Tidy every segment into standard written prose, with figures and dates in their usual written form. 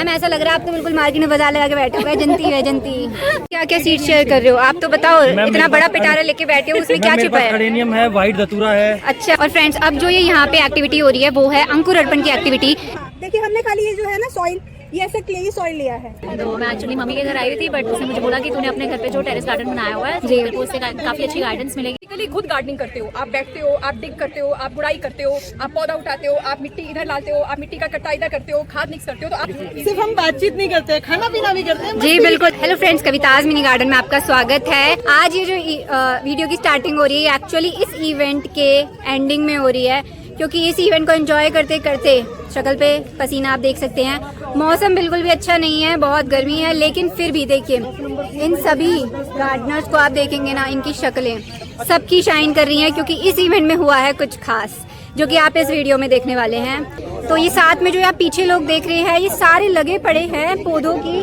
Ma'am ऐसा लग रहा है आप तो बिल्कुल मार्केट में बाजार लगा के बैठे हो। वैजंती वैजंती क्या क्या सीट शेयर कर रहे हो आप, तो बताओ। इतना बड़ा पिटारा लेके बैठे हो, उसमें क्या छिपा है? खड़ेनियम है, व्हाइट धतूरा है। अच्छा, और फ्रेंड्स अब जो ये यहाँ पे एक्टिविटी हो रही है वो है अंकुर अर्पण की एक्टिविटी। देखिए हमने खाली ये जो है ना सॉइल, ये ऐसे क्लेई सॉइल लिया है। तो मैं एक्चुअली मम्मी के घर आई हुई थी, बट उसने मुझे बोला कि तूने अपने घर पे जो टेरेस गार्डन बनाया हुआ है जी, मेरे को उससे काफी अच्छी गाइडेंस मिलेगी। खुद गार्डनिंग करते हो, आप बैठते हो, आप डिग करते हो, आप गुड़ाई करते हो, आप पौधा उठाते हो, आप मिट्टी इधर लाते हो, आप मिट्टी का कट्टा इधर करते हो, खाद मिक्स करते हो। तो आप सिर्फ हम बातचीत नहीं करते, खाना पीना भी करते हैं। जी बिल्कुल। Hello friends, Kavita's mini garden में आपका स्वागत है। आज ये जो वीडियो की स्टार्टिंग हो रही है एक्चुअली इस इवेंट के एंडिंग में हो रही है, क्योंकि इस इवेंट को एंजॉय करते करते शक्ल पे पसीना आप देख सकते हैं। मौसम बिल्कुल भी अच्छा नहीं है, बहुत गर्मी है, लेकिन फिर भी देखिए इन सभी गार्डनर्स को आप देखेंगे ना, इनकी शक्लें सबकी शाइन कर रही हैं, क्योंकि इस इवेंट में हुआ है कुछ खास जो कि आप इस वीडियो में देखने वाले हैं। तो ये साथ में जो आप पीछे लोग देख रहे हैं, ये सारे लगे पड़े हैं पौधों की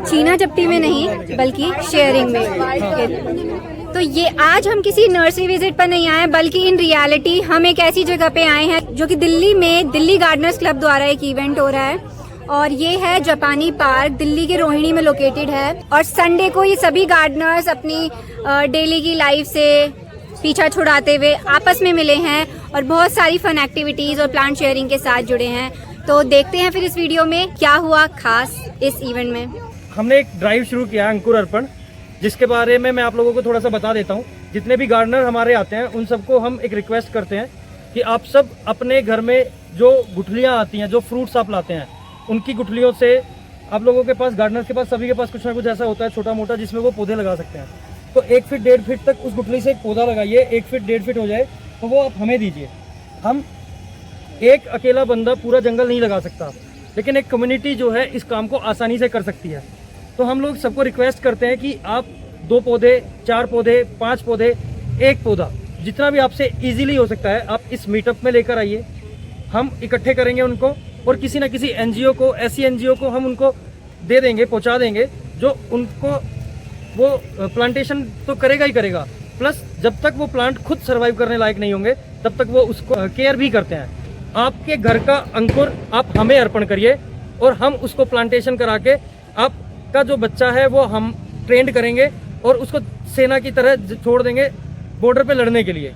छीना झपटी में नहीं बल्कि शेयरिंग में। तो ये आज हम किसी नर्सरी विजिट पर नहीं आए, बल्कि इन रियलिटी हम एक ऐसी जगह पे आए हैं जो कि दिल्ली में दिल्ली गार्डनर्स क्लब द्वारा एक इवेंट हो रहा है, और ये है जापानी पार्क, दिल्ली के रोहिणी में लोकेटेड है। और संडे को ये सभी गार्डनर्स अपनी डेली की लाइफ से पीछा छुड़ाते हुए आपस में मिले हैं और बहुत सारी फन एक्टिविटीज और प्लांट शेयरिंग के साथ जुड़े हैं। तो देखते हैं फिर इस वीडियो में क्या हुआ खास इस इवेंट में। हमने एक ड्राइव शुरू किया अंकुर अर्पण, जिसके बारे में मैं आप लोगों को थोड़ा सा बता देता हूँ। जितने भी गार्डनर हमारे आते हैं उन सबको हम एक रिक्वेस्ट करते हैं कि आप सब अपने घर में जो गुठलियाँ आती हैं, जो फ्रूट्स आप लाते हैं, उनकी गुठलियों से आप लोगों के पास, गार्डनर के पास, सभी के पास कुछ ना कुछ ऐसा होता है छोटा मोटा जिसमें वो पौधे लगा सकते हैं। तो 1 फीट 1.5 फीट तक उस गुठली से एक पौधा लगाइए, 1 फीट 1.5 फीट हो जाए तो वो आप हमें दीजिए। हम एक अकेला बंदा पूरा जंगल नहीं लगा सकता, लेकिन एक कम्युनिटी जो है इस काम को आसानी से कर सकती है। तो हम लोग सबको रिक्वेस्ट करते हैं कि आप 2 पौधे, 4 पौधे, 5 पौधे, 1 पौधा, जितना भी आपसे इजीली हो सकता है आप इस मीटअप में लेकर आइए। हम इकट्ठे करेंगे उनको, और किसी न किसी एनजीओ को, ऐसी एनजीओ को हम उनको दे देंगे, पहुंचा देंगे, जो उनको वो प्लांटेशन तो करेगा ही करेगा, प्लस जब तक वो प्लांट खुद सर्वाइव करने लायक नहीं होंगे तब तक वो उसको केयर भी करते हैं। आपके घर का अंकुर आप हमें अर्पण करिए, और हम उसको प्लांटेशन करा के आपका जो बच्चा है वो हम ट्रेंड करेंगे और उसको सेना की तरह छोड़ देंगे बॉर्डर पे लड़ने के लिए।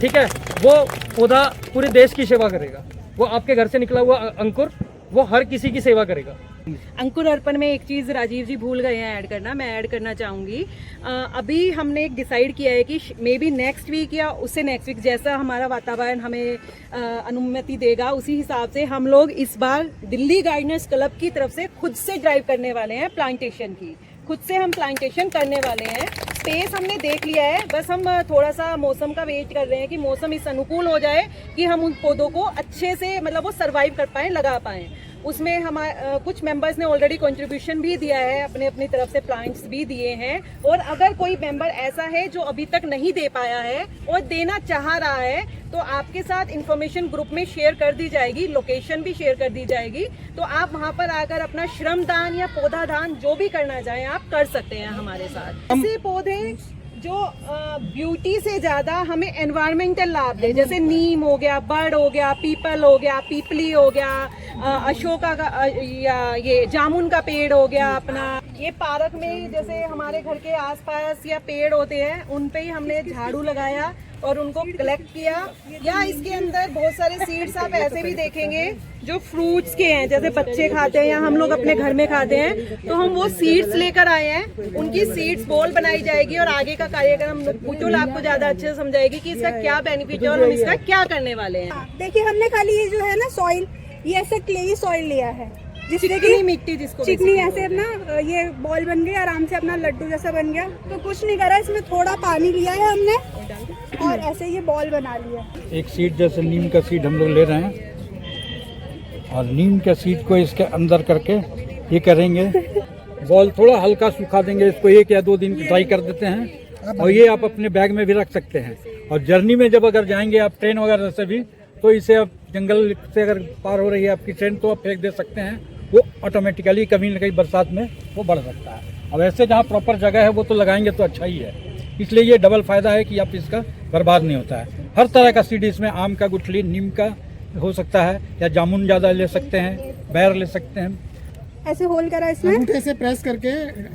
ठीक है, वो पौधा पूरे देश की सेवा करेगा। वो आपके घर से निकला हुआ अंकुर वो हर किसी की सेवा करेगा। अंकुर अर्पण में एक चीज़ राजीव जी भूल गए हैं ऐड करना, मैं ऐड करना चाहूँगी। अभी हमने एक डिसाइड किया है कि मे बी नेक्स्ट वीक या उससे नेक्स्ट वीक, जैसा हमारा वातावरण हमें अनुमति देगा उसी हिसाब से हम लोग इस बार दिल्ली गार्डनर्स क्लब की तरफ से खुद से ड्राइव करने वाले हैं प्लांटेशन की। खुद से हम प्लांटेशन करने वाले हैं। स्पेस हमने देख लिया है, बस हम थोड़ा सा मौसम का वेट कर रहे हैं कि मौसम इस अनुकूल हो जाए कि हम उन पौधों को अच्छे से, मतलब वो सरवाइव कर पाएँ, लगा पाएँ। उसमें हमारे कुछ मेंबर्स ने ऑलरेडी कंट्रीब्यूशन भी दिया है, अपने अपनी तरफ से प्लांट्स भी दिए हैं। और अगर कोई मेंबर ऐसा है जो अभी तक नहीं दे पाया है और देना चाह रहा है, तो आपके साथ इंफॉर्मेशन ग्रुप में शेयर कर दी जाएगी, लोकेशन भी शेयर कर दी जाएगी। तो आप वहां पर आकर अपना श्रम दान या पौधा दान जो भी करना चाहें आप कर सकते हैं हमारे साथ। ऐसे पौधे जो ब्यूटी से ज्यादा हमें एनवायरमेंटल लाभ दे, जैसे नीम हो गया, बर्ड हो गया, पीपल हो गया, पीपली हो गया, अशोका का या ये जामुन का पेड़ हो गया अपना। ये पार्क में जैसे हमारे घर के आसपास या पेड़ होते हैं उन पे ही हमने झाड़ू लगाया और उनको कलेक्ट किया। या इसके अंदर बहुत सारे सीड्स आप ऐसे भी देखेंगे जो फ्रूट्स के हैं, जैसे बच्चे खाते हैं या हम लोग अपने घर में खाते हैं, तो हम वो सीड्स लेकर आए हैं। उनकी सीड्स बॉल बनाई जाएगी और आगे का कार्यक्रम पुतुल आपको ज्यादा अच्छे से समझाएगी कि इसका क्या बेनिफिट है और हम इसका क्या करने वाले हैं। देखिए हमने खाली ये जो है ना सॉइल, ये ऐसे क्लेई सॉइल लिया है, चिकनी मिट्टी जिसको चिकनी ऐसे अपना ये बॉल बन गया, आराम से अपना लड्डू जैसा बन गया। तो कुछ नहीं करा, इसमें थोड़ा पानी लिया है हमने और ऐसे ये बॉल बना लिया। एक सीड जैसे नीम का सीड हम लोग ले रहे हैं और नीम के सीड को इसके अंदर करके ये करेंगे, बॉल थोड़ा हल्का सुखा देंगे, इसको 1 या 2 दिन ड्राई कर देते हैं और ये आप अपने बैग में भी रख सकते हैं। और जर्नी में जब अगर जाएंगे आप ट्रेन वगैरह से भी, तो इसे आप जंगल से अगर पार हो रही है आपकी ट्रेन तो आप फेंक दे सकते हैं, वो ऑटोमेटिकली कभी न कभी बरसात में वो बढ़ सकता है। अब ऐसे जहाँ प्रॉपर जगह है वो तो लगाएंगे तो अच्छा ही है, इसलिए ये डबल फायदा है कि आप इसका बर्बाद नहीं होता है। हर तरह का सीड इसमें, आम का गुठली, नीम का, हो सकता है, या जामुन ज़्यादा ले सकते हैं, बैर ले सकते हैं। ऐसे होल करा इसमें अंगूठे से प्रेस करके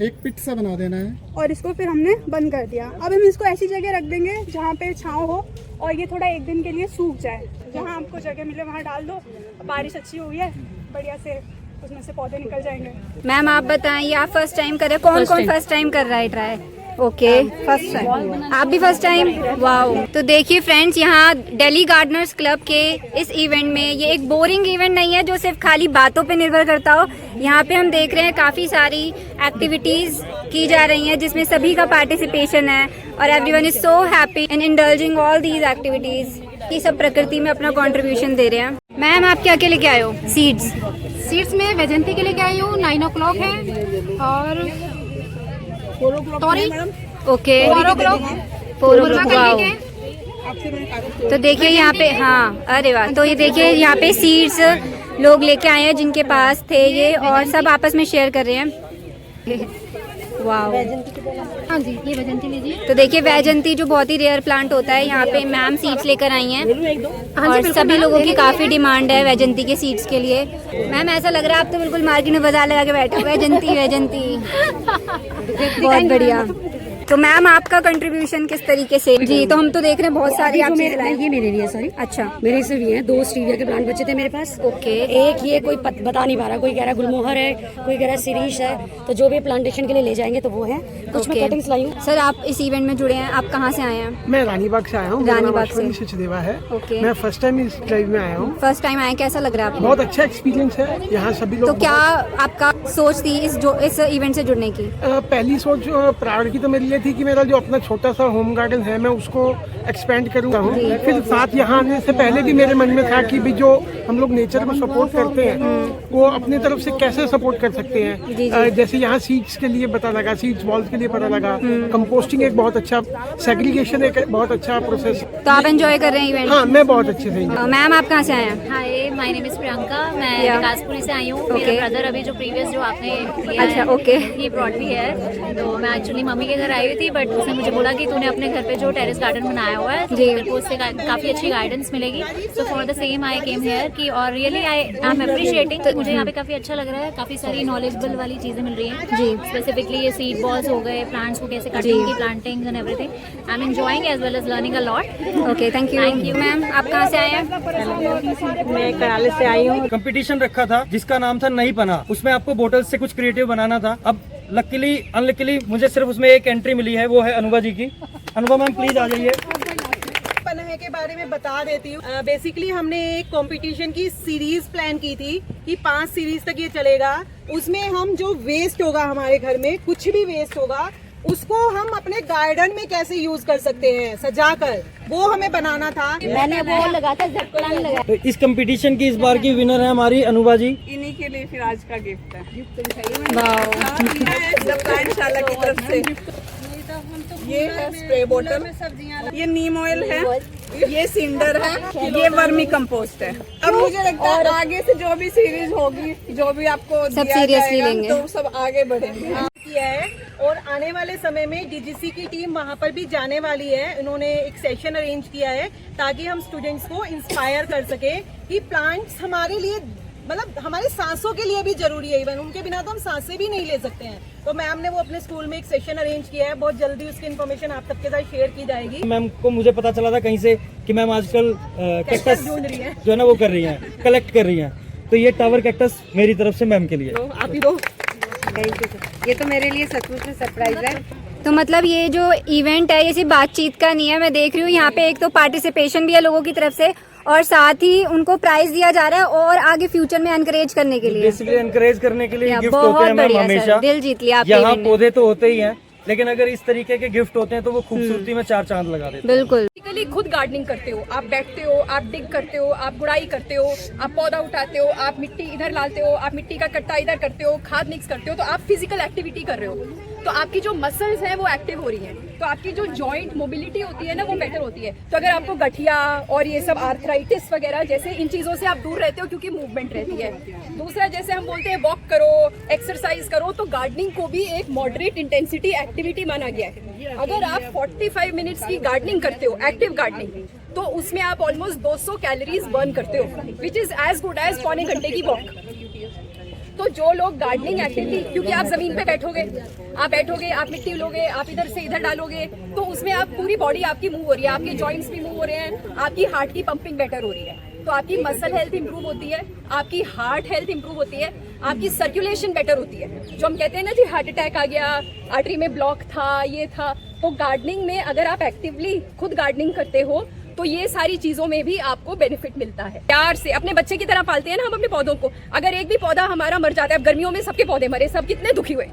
एक पिट सा बना देना है। और इसको फिर हमने बंद कर दिया। अब हम इसको ऐसी जगह रख देंगे जहाँ पे छाँव हो और ये थोड़ा एक दिन के लिए सूख जाए। जहाँ आपको जगह मिले वहाँ डाल दो। बारिश अच्छी हुई है, बढ़िया से उसमें से पौधे निकल जाएंगे। मैम आप बताएं, ये आप फर्स्ट टाइम कर रहे हैं, कौन कौन फर्स्ट टाइम कर रहा है ट्राई? Okay, first time. आप भी फर्स्ट टाइम? वाओ। तो देखिए फ्रेंड्स, यहाँ दिल्ली गार्डनर्स क्लब के इस इवेंट में, ये एक बोरिंग इवेंट नहीं है जो सिर्फ खाली बातों पे निर्भर करता हो। यहाँ पे हम देख रहे हैं काफ़ी सारी एक्टिविटीज़ की जा रही हैं जिसमें सभी का पार्टिसिपेशन है और everyone is so happy in indulging all these activities. ये सब प्रकृति में अपना कंट्रीब्यूशन दे रहे हैं। मैम आप क्या क्या लेके आए हो? सीड्स में वैजंती के लेके आई हूँ, 9 o'clock है, और तोरी ओके 4 o'clock, 4 o'clock। वाओ। तो देखिए यहाँ पे, हाँ अरे वाह। तो ये देखिए यहाँ पे सीड्स लोग लेके आए हैं जिनके पास थे ये, और सब आपस में शेयर कर रहे हैं। वाओ। हाँ जी, ये वैजंती लीजिए। तो देखिए वैजंती जो बहुत ही रेयर प्लांट होता है, यहाँ पे मैम सीड्स लेकर आई हैं और सभी लोगों की काफी डिमांड है वैजंती के सीड्स के लिए। मैम ऐसा लग रहा है आप तो बिल्कुल मार्केट में बाजार लगा के बैठे हो, वैजंती वैजंती। बहुत बढ़िया। तो मैम आपका कंट्रीब्यूशन किस तरीके से? जी, तो हम तो देख रहे हैं बहुत सारी आप चीजें लाए। ये मेरे लिए, सॉरी, अच्छा, मेरे से भी हैं। 2 स्टीविया के प्लांट बचे थे मेरे पास। ओके। एक ये कोई बता नहीं पा रहा, कोई कह रहा है गुलमोहर है, कोई कह रहा है शिरीष है, तो जो भी प्लांटेशन के लिए ले जाएंगे तो वो है। कुछ मैं कटिंग्स लाई हूँ। सर आप इस इवेंट में जुड़े हैं, आप कहाँ से आए हैं? मैं रानीबाग से आया हूँ। रानीबाग से। सचदेवा है। ओके। मैं फर्स्ट टाइम इस ड्राइव में आया हूँ। फर्स्ट टाइम आए, कैसा लग रहा है आपको? बहुत अच्छा एक्सपीरियंस है, यहाँ सभी लोग। तो क्या आपका सोच थी इस इवेंट से जुड़ने की? पहली सोच प्राण की तो मेरी ये थी कि मेरा जो अपना छोटा सा होम गार्डन है मैं उसको एक्सपेंड करूँगा हूँ। फिर साथ यहाँ आने से पहले भी मेरे मन में था कि भी जो हम लोग नेचर को सपोर्ट करते हैं वो अपनी तरफ से कैसे सपोर्ट कर सकते हैं। जैसे यहाँ सीड्स के लिए पता लगा, सीड्स बॉल्स के लिए पता लगा, कंपोस्टिंग एक बहुत अच्छा, सेग्रीगेशन एक बहुत अच्छा प्रोसेस। तो आप एंजॉय कर रहे हैं इवेंट? हाँ, मैं बहुत अच्छे से। मैम आप कहाँ से आए हैं? हाय, माय नेम इज प्रियंका, मैं विकासपुरी से आई हूँ। मेरा ब्रदर अभी जो प्रीवियस जो आपने लिया अच्छा, है, ओके। ही ब्रॉट भी है। तो मैं एक्चुअली मम्मी के घर आई हुई थी, बट उसने मुझे बोला कि तूने अपने घर पे जो टेरेस गार्डन बनाया हुआ है, तो मेरे को उससे काफ़ी अच्छी गाइडेंस मिलेगी। So for the same I came here कि, और रियली आई एम अप्रिशिएटिंग। तो मुझे यहाँ पे काफ़ी अच्छा लग रहा है, काफ़ी सारी नॉलेजेबल वाली चीज़ें मिल रही हैं जी। स्पेसिफिकली ये सीड बॉल्स हो गए, प्लांट्स को कैसे कटिंग की, planting and everything. I am enjoying as well as learning a lot. Okay, thank you ma'am. आप कहाँ से आए हैं? मैं कराले से आई हूँ। कंपटीशन रखा था जिसका नाम था नहीं पना, उसमें आपको बोटल से कुछ क्रिएटिव बनाना था। अब लकीली अनलकीली मुझे सिर्फ उसमें एक एंट्री मिली है, वो है अनुभा जी की। अनुभा मैम प्लीज आ जाइए। पनाहे के बारे में बता देती हूँ। बेसिकली हमने एक कंपटीशन की सीरीज प्लान की थी कि 5 सीरीज तक ये चलेगा। उसमें हम जो वेस्ट होगा हमारे घर में, कुछ भी वेस्ट होगा, उसको हम अपने गार्डन में कैसे यूज कर सकते हैं सजाकर, वो हमें बनाना था। मैंने वो लगा था, प्लांट लगा। तो इस कंपटीशन की इस बार की विनर है हमारी अनुभा जी। इन्हीं के लिए फिर आज का गिफ्ट है। इंशाल्लाह की तरफ से ये है स्प्रे बोतल, ये नीम ऑयल है, ये सिंडर है, ये वर्मी कंपोस्ट है। अब मुझे लगता है आगे से जो भी सीरीज होगी, जो भी आपको सब दिया seriously जाएगा, लेंगे। तो सब आगे बढ़ेंगे। किया है और आने वाले समय में डीजीसी की टीम वहां पर भी जाने वाली है। उन्होंने एक सेशन अरेंज किया है ताकि हम स्टूडेंट्स को इंस्पायर कर सके कि प्लांट्स हमारे लिए, मतलब हमारी सांसों के लिए भी जरूरी है। इवन उनके बिना तो हम सांसें भी नहीं ले सकते हैं। तो मैम ने वो अपने स्कूल में एक सेशन अरेंज किया है, बहुत जल्दी उसकी इन्फॉर्मेशन आप सबके साथ शेयर की जाएगी। मैम को मुझे पता चला था कहीं से कि मैम आजकल कैक्टस ढूंढ रही है, जो है ना वो कर रही हैं, कलेक्ट कर रही हैं। तो ये टावर कैक्टस मेरी तरफ से मैम के लिए। आप ही दो। ये तो मेरे लिए सचमुच में सरप्राइज है। तो मतलब ये जो इवेंट है ये सिर्फ बातचीत का नहीं है। मैं देख रही हूँ यहाँ पे एक तो पार्टिसिपेशन भी है लोगों की तरफ से, और साथ ही उनको प्राइज दिया जा रहा है और आगे फ्यूचर में एनकरेज करने के लिए, बेसिकली एनकरेज करने के लिए गिफ्ट होते बहुत हैं मैम बढ़िया हमेशा। सर, दिल जीत लिया आपने यहाँ इवेंट में। पौधे तो होते ही हैं, लेकिन अगर इस तरीके के गिफ्ट होते हैं तो वो खूबसूरती में 4 चांद लगा देते हैं। बिल्कुल। बेसिकली खुद गार्डनिंग करते हो, आप बैठते हो, आप डिग करते हो, आप गुड़ाई करते हो, आप पौधा उठाते हो, आप मिट्टी इधर डालते हो, आप मिट्टी का कट्टा इधर करते हो, खाद मिक्स करते हो, तो आप फिजिकल एक्टिविटी कर रहे हो। तो आपकी जो मसल्स हैं वो एक्टिव हो रही हैं, तो आपकी जो जॉइंट मोबिलिटी होती है ना वो बेटर होती है। तो अगर आपको गठिया और ये सब आर्थराइटिस वगैरह जैसे इन चीज़ों से आप दूर रहते हो क्योंकि मूवमेंट रहती है। दूसरा, जैसे हम बोलते हैं वॉक करो, एक्सरसाइज करो, तो गार्डनिंग को भी एक मॉडरेट इंटेंसिटी एक्टिविटी माना गया है। अगर आप 45 मिनट्स की गार्डनिंग करते हो, एक्टिव गार्डनिंग, तो तो उसमें आप ऑलमोस्ट 200 कैलोरीज बर्न करते हो, which is as good as पौने घंटे की वॉक। तो जो लोग गार्डनिंग एक्टिविटी, क्योंकि आप जमीन पे बैठोगे, आप मिट्टी लोगे, आप इधर से इधर डालोगे, तो उसमें आप पूरी बॉडी आपकी मूव हो रही है, आपके जॉइंट्स भी मूव हो रहे हैं, आपकी हार्ट की पंपिंग बेटर हो रही है, तो आपकी मसल हेल्थ इंप्रूव होती है, आपकी हार्ट हेल्थ इंप्रूव होती है, आपकी सर्कुलेशन बेटर होती है। जो हम कहते हैं ना जी हार्ट अटैक आ गया, आर्टरी में ब्लॉक था, ये था, तो गार्डनिंग में अगर आप एक्टिवली खुद गार्डनिंग करते हो तो ये सारी चीजों में भी आपको बेनिफिट मिलता है। प्यार से अपने बच्चे की तरह पालते हैं ना हम अपने पौधों को। अगर एक भी पौधा हमारा मर जाता है, अब गर्मियों में सबके पौधे मरे, सब कितने दुखी हुए,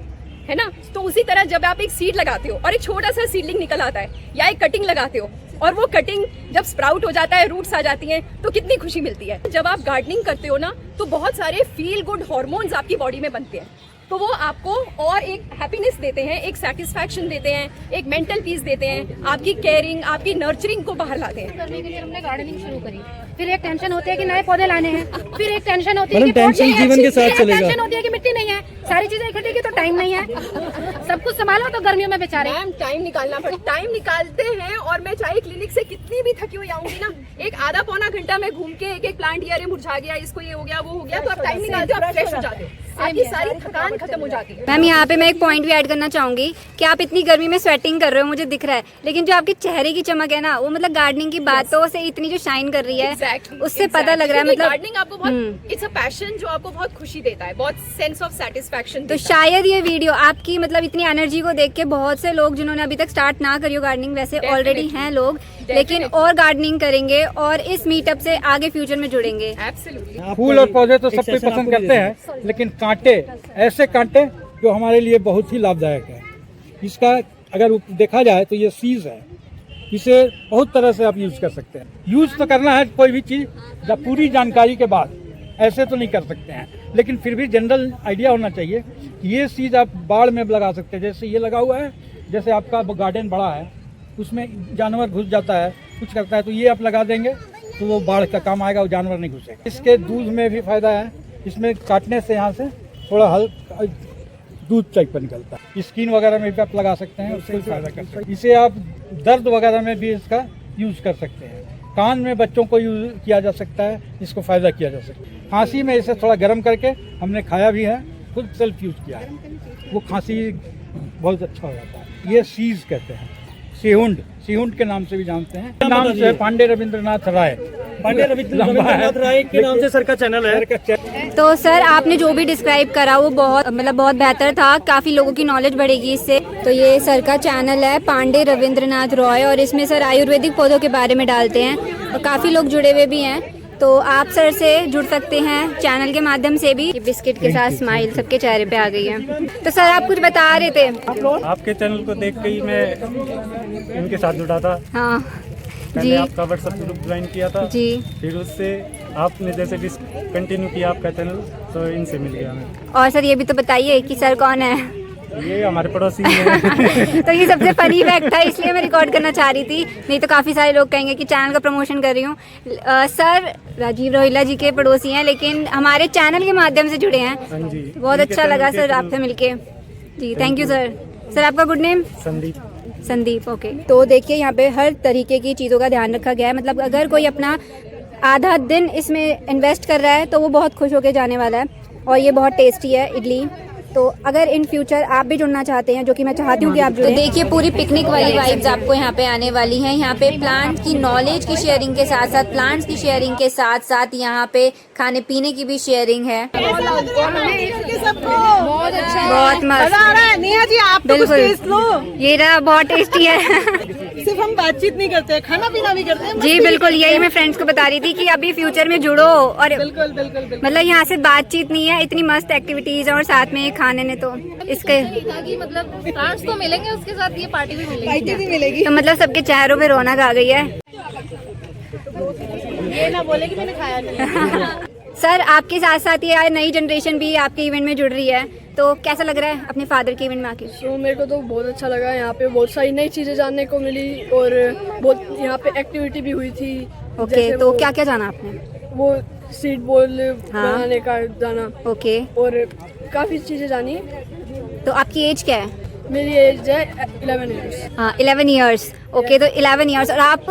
है ना। तो उसी तरह जब आप एक सीड लगाते हो और एक छोटा सा सीडलिंग निकल आता है, या एक कटिंग लगाते हो और वो कटिंग जब स्प्राउट हो जाता है, रूट्स आ जाती हैं, तो कितनी खुशी मिलती है। जब आप गार्डनिंग करते हो ना, तो बहुत सारे फील गुड हार्मोन्स आपकी बॉडी में बनते हैं, तो वो आपको और एक हैप्पीनेस देते हैं, एक सेटिस्फैक्शन देते हैं, एक मेंटल पीस देते हैं, आपकी केयरिंग, आपकी नर्चरिंग को बाहर लाते हैं। करने के लिए हमने गार्डनिंग शुरू करी। फिर एक टेंशन होती है कि नए पौधे लाने हैं, फिर एक टेंशन होती है कि टेंशन जीवन के साथ चलेगा। टेंशन होती है कि मिट्टी नहीं है, सारी चीजें इकट्ठी की तो टाइम नहीं है, सब कुछ संभालो तो गर्मियों में बेचारे। मैम टाइम निकालना पड़ता, टाइम निकालते हैं। और मैं चाहे क्लिनिक से कितनी भी थकी हुई आऊंगी ना, एक आधा पौना घंटा मैं घूम के एक प्लांट, ये मुरझा गया, इसको ये हो गया, वो हो गया, तो आप टाइम निकालते हो, आप फ्रेश हो जाते हो, आपकी सारी थकान खत्म हो जाती है। मैम यहाँ पे मैं एक पॉइंट भी ऐड करना चाहूंगी कि आप इतनी गर्मी में स्वेटिंग कर रहे हो, मुझे दिख रहा है, लेकिन जो आपके चेहरे की चमक है ना, वो मतलब गार्डनिंग की बातों से इतनी जो शाइन कर रही है, उससे पता लग रहा है। मतलब गार्डनिंग आपको बहुत, इट्स अ पैशन जो आपको बहुत खुशी देता है, बहुत सेंस ऑफ सेटिस्फैक्शन। तो शायद ये वीडियो आपकी मतलब इतनी एनर्जी को देख के बहुत से लोग जिन्होंने अभी तक स्टार्ट ना करी हो गार्डनिंग, वैसे ऑलरेडी हैं लोग, लेकिन और गार्डनिंग करेंगे और इस मीटअप से आगे फ्यूचर में जुड़ेंगे। एब्सोल्युटली। फूल और पौधे तो सब कोई पसंद करते हैं, लेकिन कांटे, ऐसे कांटे जो हमारे लिए बहुत ही लाभदायक है। इसका अगर देखा जाए तो ये सीज है, इसे बहुत तरह से आप यूज कर सकते हैं। यूज तो करना है कोई भी चीज जब पूरी जानकारी के बाद, ऐसे तो नहीं कर सकते हैं, लेकिन फिर भी जनरल आइडिया होना चाहिए कि ये चीज आप बाड़ में लगा सकते हैं। जैसे ये लगा हुआ है, जैसे आपका गार्डन बड़ा है, उसमें जानवर घुस जाता है, कुछ करता है, तो ये आप लगा देंगे तो वो बाढ़ का काम आएगा, वो जानवर नहीं घुसेगा। इसके दूध में भी फायदा है, इसमें काटने से यहाँ से थोड़ा हल्का दूध टाइप का निकलता है। स्किन वगैरह में भी आप लगा सकते हैं, उससे फायदा कर सकते हैं। इसे आप दर्द वगैरह में भी इसका यूज कर सकते हैं। कान में बच्चों को यूज किया जा सकता है, इसको फायदा किया जा सकता है। खांसी में इसे थोड़ा गर्म करके हमने खाया भी है, खुद सेल्फ यूज किया है, वो खांसी बहुत अच्छा हो जाता है। ये सीज कहते हैं, सिहुंड के नाम से भी जानते हैं। नाम से पांडे रविंद्रनाथ राय के नाम से सर का चैनल है। तो सर आपने जो भी डिस्क्राइब करा वो बहुत बहुत बेहतर था, काफ़ी लोगों की नॉलेज बढ़ेगी इससे। तो ये सर का चैनल है पांडे रविंद्रनाथ रॉय, और इसमें सर आयुर्वेदिक पौधों के बारे में डालते हैं और काफ़ी लोग जुड़े हुए भी हैं। तो आप सर से जुड़ सकते हैं चैनल के माध्यम से भी। बिस्किट के साथ स्माइल सबके चेहरे पे आ गई है। तो सर आप कुछ बता रहे थे। आपके चैनल को देख के ही मैं इनके साथ जुड़ा था। हाँ पहले आपका व्हाट्सएप ग्रुप ज्वाइन किया था जी, फिर उससे आपने जैसे भी कंटिन्यू किया आपका चैनल, तो इनसे मिल गया मैं। और सर ये भी तो बताइए कि सर कौन है। ये हमारे पड़ोसी हैं। तो ये सबसे फनी फैक्ट था, इसलिए मैं रिकॉर्ड करना चाह रही थी, नहीं तो काफ़ी सारे लोग कहेंगे कि चैनल का प्रमोशन कर रही हूँ। सर राजीव रोहिला जी के पड़ोसी हैं, लेकिन हमारे चैनल के माध्यम से जुड़े हैं। हाँ जी, बहुत अच्छा लगा सर आपसे मिलके जी, थैंक यू सर। सर आपका गुड नेम? संदीप ओके। तो देखिए यहाँ पे हर तरीके की चीज़ों का ध्यान रखा गया है। मतलब अगर कोई अपना आधा दिन इसमें इन्वेस्ट कर रहा है तो वो बहुत खुश होकर जाने वाला है। और ये बहुत टेस्टी है इडली। तो अगर इन फ्यूचर आप भी जुड़ना चाहते हैं, जो कि मैं चाहती हूँ कि आप जुड़ें, तो देखिए पूरी पिकनिक वाली वाइब्स आपको यहाँ पे आने वाली हैं। यहाँ पे प्लांट की नॉलेज की शेयरिंग के साथ साथ, प्लांट्स की शेयरिंग के साथ साथ यहाँ पे खाने पीने की भी शेयरिंग है। बहुत मस्त। नेहा जी आप बिल्कुल, ये रहा, बहुत टेस्टी है। सिर्फ हम बातचीत नहीं करते, खाना पीना भी करते हैं। जी बिल्कुल, यही मैं फ्रेंड्स को बता रही थी कि अभी फ्यूचर में जुड़ो। और बिल्कुल बिल्कुल बिल्कुल। मतलब यहाँ से बातचीत नहीं है, इतनी मस्त एक्टिविटीज और साथ में खाने ने, तो इसके मतलब प्लांट्स तो मिलेंगे, उसके साथ ये पार्टी भी मिलेगी। तो मतलब सबके चेहरों पे रौनक आ गई है। ये ना बोले कि मैंने खाया नहीं। सर आपके साथ साथ ये नई जनरेशन भी आपके इवेंट में जुड़ रही है, तो कैसा लग रहा है अपने फादर के इवेंट में आके? तो मेरे को तो बहुत अच्छा लगा। यहाँ पे बहुत सारी नई चीज़ें जानने को मिली और बहुत यहाँ पे एक्टिविटी भी हुई थी। ओके, तो क्या क्या जाना आपने? वो सीड बॉल बनाने का जाना। ओके, और काफ़ी चीज़ें जानी। तो आपकी एज क्या है? मेरी एज है 11 ईयर्स। हाँ 11 ईयर्स, ओके। तो 11 ईयर्स और आप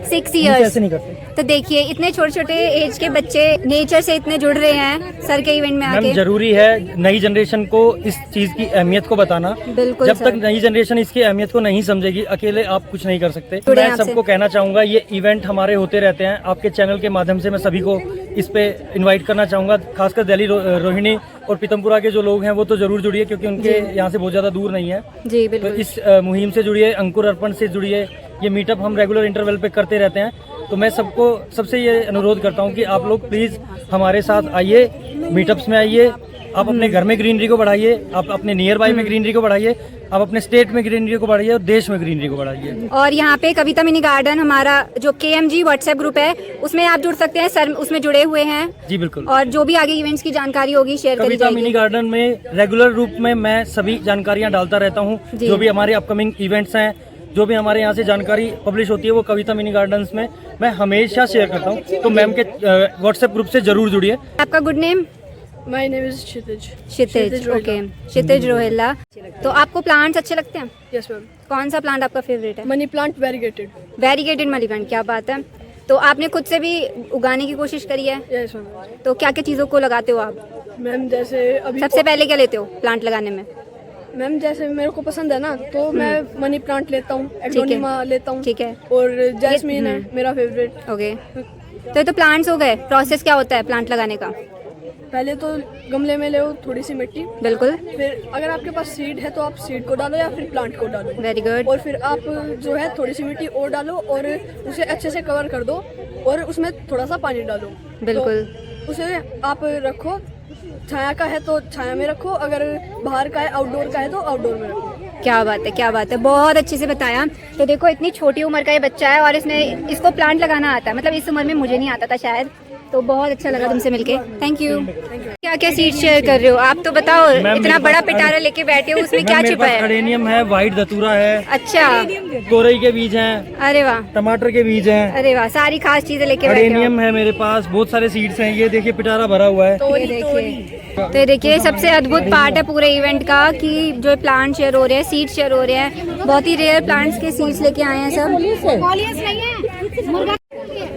6 ईयर्स। ऐसे नहीं करते तो देखिए इतने छोटे छोटे एज के बच्चे नेचर से इतने जुड़ रहे हैं सर के इवेंट में आके। मैम जरूरी है नई जनरेशन को इस चीज की अहमियत को बताना। बिल्कुल जब सर। तक नई जनरेशन इसकी अहमियत को नहीं समझेगी, अकेले आप कुछ नहीं कर सकते। जुड़े मैं आपसे। सबको कहना चाहूंगा ये इवेंट हमारे होते रहते हैं, आपके चैनल के माध्यम से मैं सभी को इस पे इनवाइट करना चाहूंगा। खासकर दिल्ली रोहिणी और पीतमपुरा के जो लोग हैं वो तो जरूर जुड़िए, क्योंकि उनके यहाँ से बहुत ज्यादा दूर नहीं है। जी तो बिल्कुल। इस मुहिम से जुड़िए, अंकुर अर्पण से जुड़िए। ये मीटअप हम रेगुलर इंटरवल पे करते रहते हैं। तो मैं सबसे ये अनुरोध करता हूँ कि आप लोग प्लीज हमारे साथ आइए, मीटअप्स में आइए। आप अपने घर में ग्रीनरी को बढ़ाइए, आप अपने नियर बाय में ग्रीनरी को बढ़ाइए, आप अपने स्टेट में ग्रीनरी को बढ़ाइए और देश में ग्रीनरी को बढ़ाइए। और यहाँ पे कविता मिनी गार्डन हमारा जो KMG व्हाट्सएप ग्रुप है उसमें आप जुड़ सकते हैं सर, उसमें जुड़े हुए हैं। जी बिल्कुल। और जो भी आगे इवेंट्स की जानकारी होगी शेयर करी कविता मिनी जाएगी। गार्डन में रेगुलर रूप में मैं सभी जानकारियाँ डालता रहता हूँ। जी। जो भी हमारे अपकमिंग इवेंट्स हैं, जो भी हमारे यहाँ से जानकारी पब्लिश होती है, वो कविता मिनी गार्डन्स में मैं हमेशा शेयर करता हूँ। तो मैम के व्हाट्सएप ग्रुप से जरूर जुड़िए। आपका good name? My name is Kshitij. Kshitij, okay. Kshitij Rohilla. तो आपको प्लांट्स अच्छे लगते हैं? Yes ma'am. कौन सा प्लांट आपका फेवरेट है? Money plant variegated. Variegated money plant, क्या बात है। तो आपने खुद से भी उगाने की कोशिश करी है? Yes ma'am. तो क्या क्या चीज़ों को लगाते हो आप? मैम जैसे अभी सबसे पहले क्या लेते हो प्लांट लगाने में? मैम जैसे मेरे को पसंद है ना तो मैं मनी प्लांट लेता हूँ, एग्लोनिमा लेता हूँ। ठीक है। और जैस्मीन है मेरा फेवरेट। ओके। तो ये तो प्लांट्स हो गए। प्रोसेस क्या होता है प्लांट लगाने का? पहले तो गमले में ले थोड़ी सी मिट्टी। बिल्कुल। फिर अगर आपके पास सीड है तो आप सीड को डालो या फिर प्लांट को डालो। Very good. और फिर आप जो है थोड़ी सी मिट्टी और डालो और उसे अच्छे से कवर कर दो और उसमें थोड़ा सा पानी डालो। बिल्कुल। तो उसे आप रखो, छाया का है तो छाया में रखो, अगर बाहर का है आउटडोर का है तो आउटडोर में रखो। क्या बात है, क्या बात है, बहुत अच्छे से बताया। तो देखो इतनी छोटी उम्र का ये बच्चा है और इसको प्लांट लगाना आता है। मतलब इस उम्र में मुझे नहीं आता था शायद। तो बहुत अच्छा लगा तुमसे मिलके, थैंक यू। क्या क्या सीड शेयर कर रहे हो आप? तो बताओ, इतना बड़ा पिटारा लेके बैठे हो, उसमें क्या छिपा है? अडेनियम है, व्हाइट धतूरा है, अच्छा, तोरई के बीज हैं, अरे वाह, टमाटर के बीज हैं, अरे वाह, सारी खास चीजें लेके बैठे हो। अडेनियम है मेरे पास, बहुत सारे सीड्स हैं। ये देखिए पिटारा भरा हुआ है। ये देखिए सबसे अद्भुत पार्ट है पूरे इवेंट का कि जो प्लांट शेयर हो रहे हैं, सीड शेयर हो रहे हैं। बहुत ही रेयर प्लांट्स के सीड्स लेके आए हैं सब।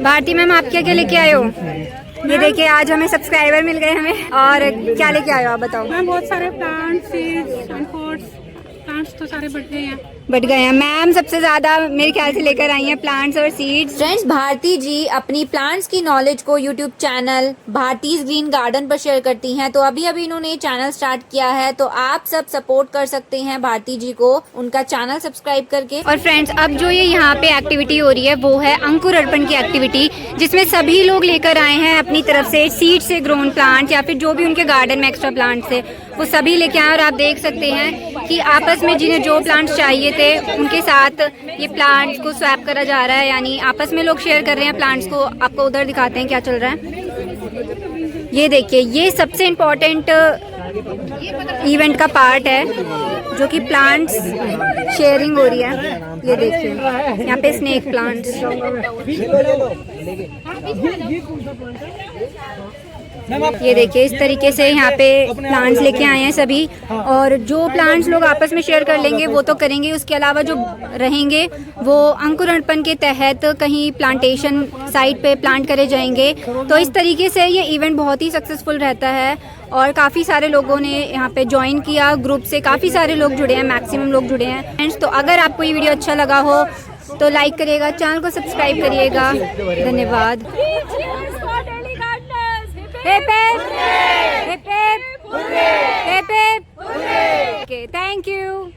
भारती मैम, आप क्या क्या लेके आए हो? ये देखिए आज हमें सब्सक्राइबर मिल गए हमें। और क्या लेके आए हो आप बताओ? मैम बहुत सारे plants, seeds and pots. Plants तो सारे बढ़ गए हैं। बढ़ गए हैं। मैम सबसे ज्यादा मेरे ख्याल से लेकर आई हैं प्लांट्स और सीड्स। फ्रेंड्स, भारती जी अपनी प्लांट्स की नॉलेज को यूट्यूब चैनल भारतीज ग्रीन गार्डन पर शेयर करती हैं। तो अभी अभी इन्होंने चैनल स्टार्ट किया है, तो आप सब सपोर्ट कर सकते हैं भारती जी को उनका चैनल सब्सक्राइब करके। और फ्रेंड्स, अब जो ये यहाँ पे एक्टिविटी हो रही है वो है अंकुर अर्पण की एक्टिविटी, जिसमें सभी लोग लेकर आए हैं अपनी तरफ से सीड से ग्रोन प्लांट या फिर जो भी उनके गार्डन में एक्स्ट्रा प्लांट्स थे वो सभी लेके आए। और आप देख सकते हैं कि आपस में जिन्हें जो प्लांट्स चाहिए थे उनके साथ ये प्लांट्स को स्वैप करा जा रहा है, यानी आपस में लोग शेयर कर रहे हैं प्लांट्स को। आपको उधर दिखाते हैं क्या चल रहा है। ये देखिए, ये सबसे इम्पोर्टेंट इवेंट का पार्ट है जो कि प्लांट्स शेयरिंग हो रही है। ये देखिए यहाँ पे स्नेक प्लांट्स। ये देखिए इस तरीके से यहाँ पे प्लांट्स लेके आए हैं सभी। और जो प्लांट्स लोग आपस में शेयर कर लेंगे वो तो करेंगे, उसके अलावा जो रहेंगे वो अंकुर अर्पण के तहत कहीं प्लांटेशन साइट पे प्लांट करे जाएंगे। तो इस तरीके से ये इवेंट बहुत ही सक्सेसफुल रहता है और काफ़ी सारे लोगों ने यहाँ पे ज्वाइन किया। ग्रुप से काफ़ी सारे लोग जुड़े हैं, मैक्सिमम लोग जुड़े हैं। फ्रेंड्स, तो अगर आपको ये वीडियो अच्छा लगा हो तो लाइक करिएगा, चैनल को सब्सक्राइब करिएगा। धन्यवाद। Hip hip, hip hip, hip hip. Okay, thank you.